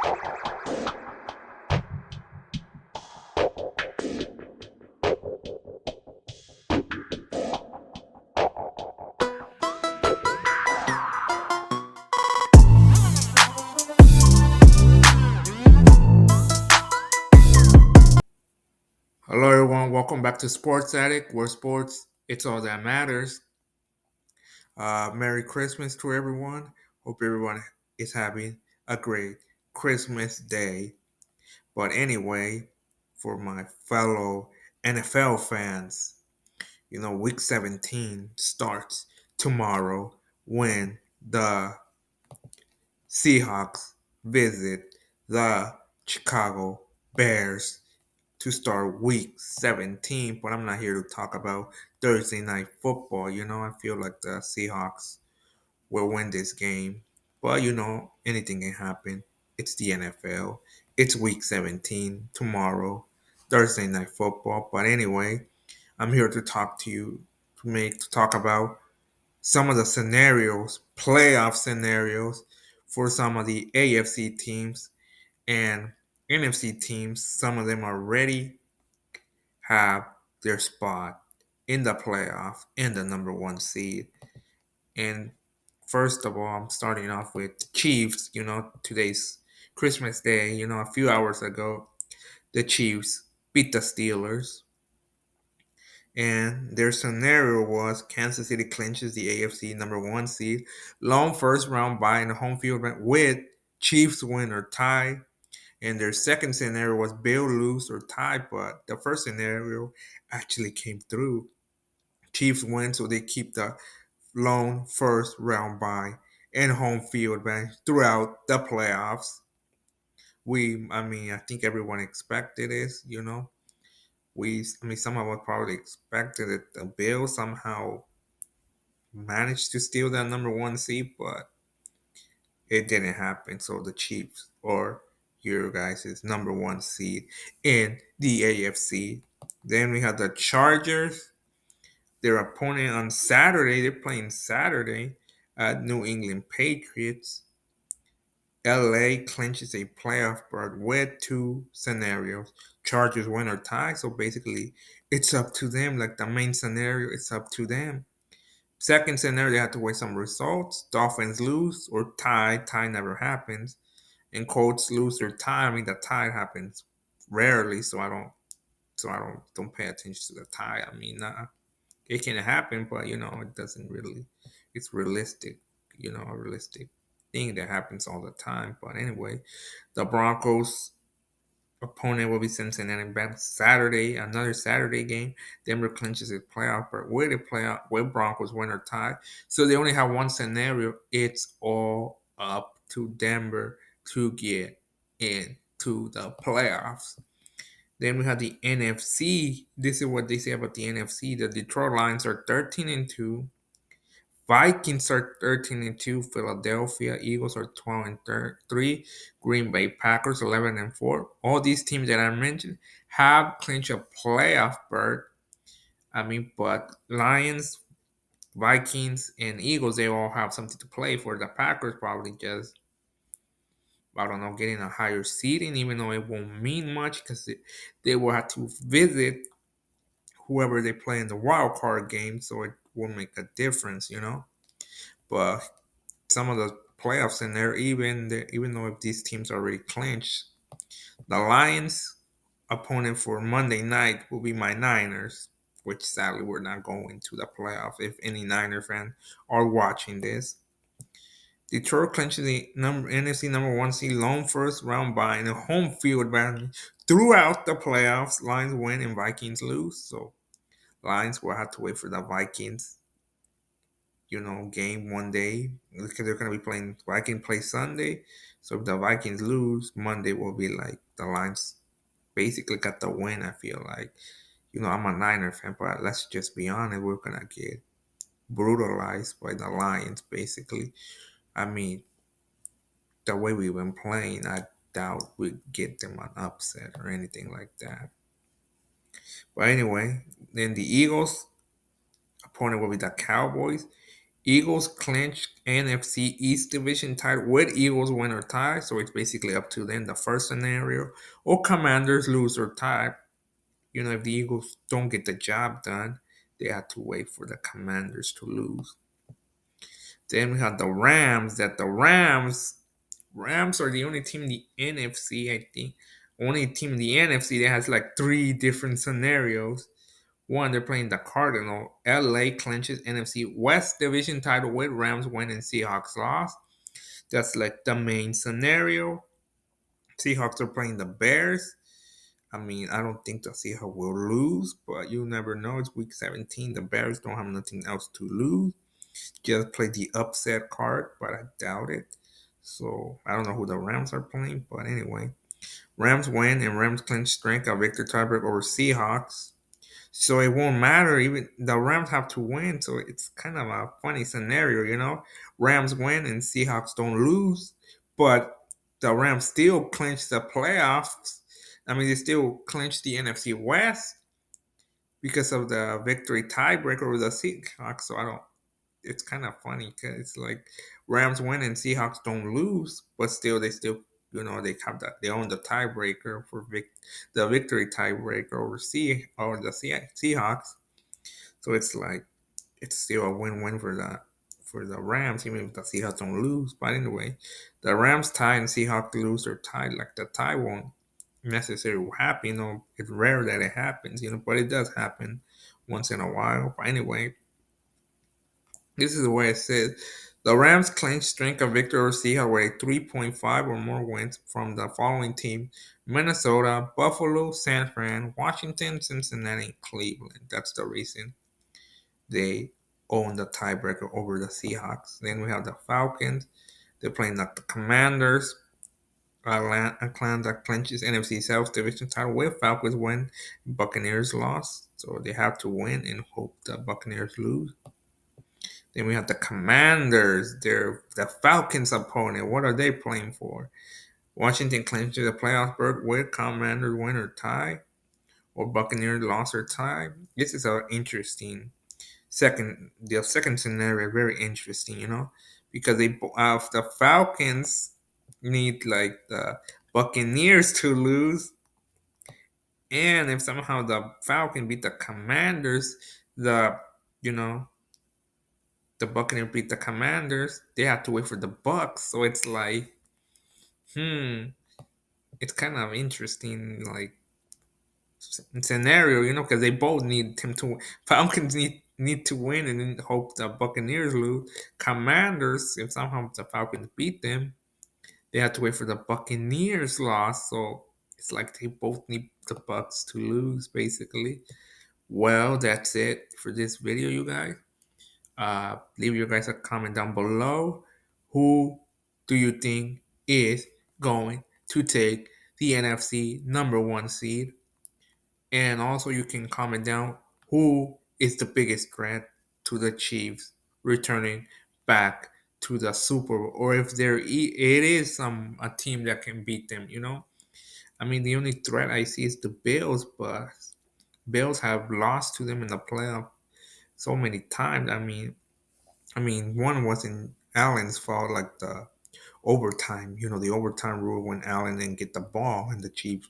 Hello, everyone. Welcome back to Sports Addict, where sports it's all that matters. Merry Christmas to everyone. Hope everyone is having a great Christmas day. But anyway, for my fellow NFL fans, Week 17 starts tomorrow when the Seahawks visit the Chicago Bears to start week 17, but I'm not here to talk about Thursday night football. I feel like the Seahawks will win this game, but anything can happen. It's the NFL. It's week 17 tomorrow, Thursday night football. But anyway, I'm here to talk to you to talk about some of the scenarios, playoff scenarios for some of the AFC teams and NFC teams. Some of them are ready have their spot in the playoff in the number one seed. And first of all, I'm starting off with the Chiefs. Today's Christmas Day. A few hours ago, the Chiefs beat the Steelers. And their scenario was Kansas City clinches the AFC number one seed, long first round bye in the home field with Chiefs win or tie. And their second scenario was Bill lose or tie, but the first scenario actually came through. Chiefs win, so they keep the lone first round bye and home field advantage throughout the playoffs. I think everyone expected this. Some of us probably expected that the Bills somehow managed to steal that number one seed, but it didn't happen. So the Chiefs or your guys' number one seed in the AFC. Then we have the Chargers. Their opponent on Saturday, they're playing Saturday at New England Patriots. LA clinches a playoff berth with two scenarios. Chargers win or tie. So basically, it's up to them. Like the main scenario, it's up to them. Second scenario, they have to wait some results. Dolphins lose or tie. Tie never happens. And Colts lose or tie. The tie happens rarely, so I don't pay attention to the tie. It can happen, but it doesn't really. It's realistic, a realistic thing that happens all the time. But anyway, the Broncos opponent will be Cincinnati Bengals Saturday, another Saturday game. Denver clinches its playoff, but where the playoff where Broncos win or tie. So they only have one scenario. It's all up to Denver to get into the playoffs. Then we have the NFC. This is what they say about the NFC. The Detroit Lions are 13-2. Vikings are 13-2. Philadelphia Eagles are 12-3. Green Bay Packers 11-4. All these teams that I mentioned have clinched a playoff berth. But Lions, Vikings, and Eagles, they all have something to play for. The Packers probably just, I don't know, getting a higher seeding, even though it won't mean much because they will have to visit whoever they play in the wild card game, so it won't make a difference. But some of the playoffs in there, even though if these teams already clinched, the Lions opponent for Monday night will be my Niners, which sadly we're not going to the playoff. If any Niner fan are watching this, Detroit clinches the NFC number one seed, lone first round bye, and a home field advantage throughout the playoffs. Lions win and Vikings lose, so Lions will have to wait for the Vikings, game one day because they're going to be playing. Vikings play Sunday, so if the Vikings lose, Monday will be like the Lions basically got the win. I feel like, I'm a Niner fan, but let's just be honest, we're gonna get brutalized by the Lions. Basically, I mean, the way we've been playing, I doubt we get them an upset or anything like that. But anyway, then the Eagles opponent will be the Cowboys. Eagles clinch NFC East Division title with Eagles win or tie, so it's basically up to them. The first scenario, or Commanders lose or tie. If the Eagles don't get the job done, they have to wait for the Commanders to lose. Then we have the Rams. That the Rams are the only team in the NFC, I think. Only team in the NFC that has like three different scenarios. One, they're playing the Cardinal. LA clinches NFC West Division title with Rams win and Seahawks loss. That's like the main scenario. Seahawks are playing the Bears. I mean, I don't think the Seahawks will lose, but you never know. It's week 17. The Bears don't have nothing else to lose. Just play the upset card, but I doubt it. So I don't know who the Rams are playing, but anyway. Rams win and Rams clinch strength a victor tiebreak over Seahawks. So it won't matter. Even the Rams have to win. So it's kind of a funny scenario. Rams win and Seahawks don't lose, but the Rams still clinch the playoffs. I mean, they still clinch the NFC West because of the victory tiebreaker over the Seahawks. So I don't. It's kind of funny because it's like Rams win and Seahawks don't lose, but still they have they own the tiebreaker for the victory tiebreaker over the Seahawks. So it's like it's still a win-win for the Rams, even if the Seahawks don't lose. But anyway, the Rams tie and Seahawks lose or tie. Like the tie won't necessarily happen. It's rare that it happens. But it does happen once in a while. But anyway, this is the way it says. The Rams clinch strength of victory over Seahawks with a 3.5 or more wins from the following team: Minnesota, Buffalo, San Fran, Washington, Cincinnati, and Cleveland. That's the reason they own the tiebreaker over the Seahawks. Then we have the Falcons. They're playing the Commanders. Atlanta clinches NFC South Division title with Falcons win, Buccaneers lost. So they have to win and hope the Buccaneers lose. Then we have the Commanders. They're the Falcons' opponent. What are they playing for? Washington clinches the playoff berth with Commanders win or tie, or Buccaneers loss or tie. This is an interesting the second scenario very interesting, because the Falcons need like the Buccaneers to lose, and if somehow the Falcon beat the Commanders, the you know the Buccaneers beat the Commanders, they have to wait for the Bucks. So it's like, it's kind of interesting, like scenario, because they both need him to. Falcons need to win and then hope the Buccaneers lose. Commanders, if somehow the Falcons beat them, they have to wait for the Buccaneers loss. So it's like they both need the Bucks to lose, basically. Well, that's it for this video, you guys. Leave your guys a comment down below. Who do you think is going to take the NFC number one seed? And also, you can comment down who is the biggest threat to the Chiefs returning back to the Super Bowl, or if it is a team that can beat them. I mean, the only threat I see is the Bills, but Bills have lost to them in the playoff so many times. I mean, one wasn't Allen's fault, like the overtime. The overtime rule when Allen didn't get the ball and the Chiefs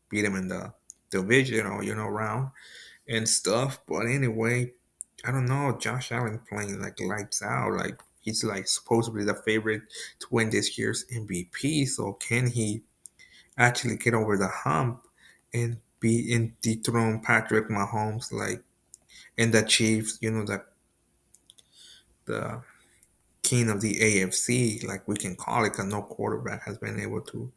beat him in the divisional, round and stuff. But anyway, I don't know. Josh Allen playing like lights out. Like he's like supposedly the favorite to win this year's MVP. So can he actually get over the hump and be in dethrone Patrick Mahomes, like and the Chiefs? The king of the AFC, like we can call it, because no quarterback has been able to.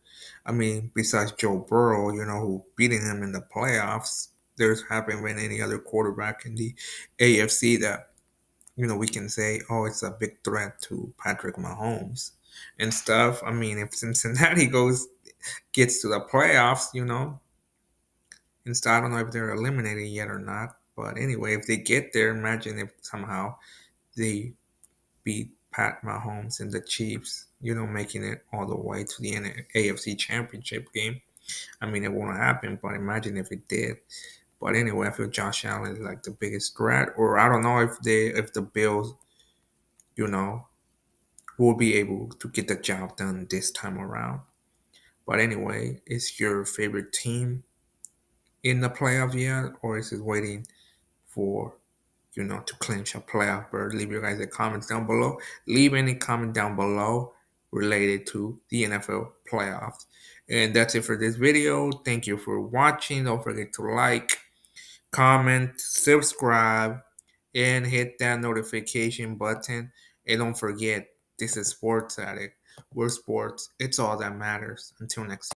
I mean, besides Joe Burrow, who beating him in the playoffs. There's haven't been any other quarterback in the AFC that we can say, oh, it's a big threat to Patrick Mahomes and stuff. I mean, if Cincinnati gets to the playoffs, and so I don't know if they're eliminated yet or not. But anyway, if they get there, imagine if somehow they beat Pat Mahomes and the Chiefs, making it all the way to the AFC Championship game. I mean, it won't happen, but imagine if it did. But anyway, I feel Josh Allen is like the biggest threat, or I don't know if the Bills you know, will be able to get the job done this time around. But anyway, is your favorite team in the playoff yet, or is it waiting for to clinch a playoff berth? Leave your guys' comments down below. Leave any comment down below related to the NFL playoffs. And that's it for this video. Thank you for watching. Don't forget to like, comment, subscribe, and hit that notification button. And don't forget, this is Sports Addict. We're sports. It's all that matters. Until next time.